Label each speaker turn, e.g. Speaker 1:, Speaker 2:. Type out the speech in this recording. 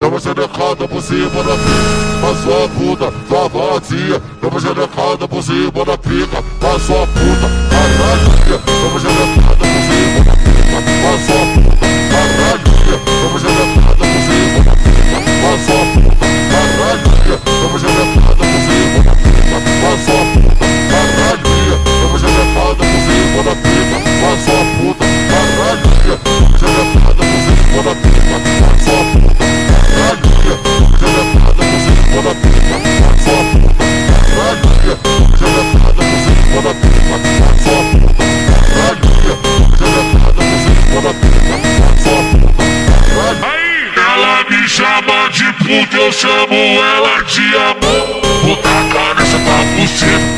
Speaker 1: dá uma xerecada por cima da pica, a sua puta, sua vazia, dá uma xerecada por cima da pica, a sua puta, caralho, dá uma xerecada por cima da pica, a sua puta, caralho, dá uma xerecada por cima da pica, a sua puta, caralho, dá uma xerecada por cima da pica, a sua puta, caralho, dá uma xerecada por cima da pica, a sua puta, caralho, dá uma xerecada por cima da pica, a sua puta, caralho, xerecada por cima da pica, a sua puta, caralho, xerecada por cima da pica, a sua puta, caralho, xerecada por cima da pica, a sua puta, caralho. Ela me chama de puta, eu chamo ela de amor. Vou tacar nessa papuceta.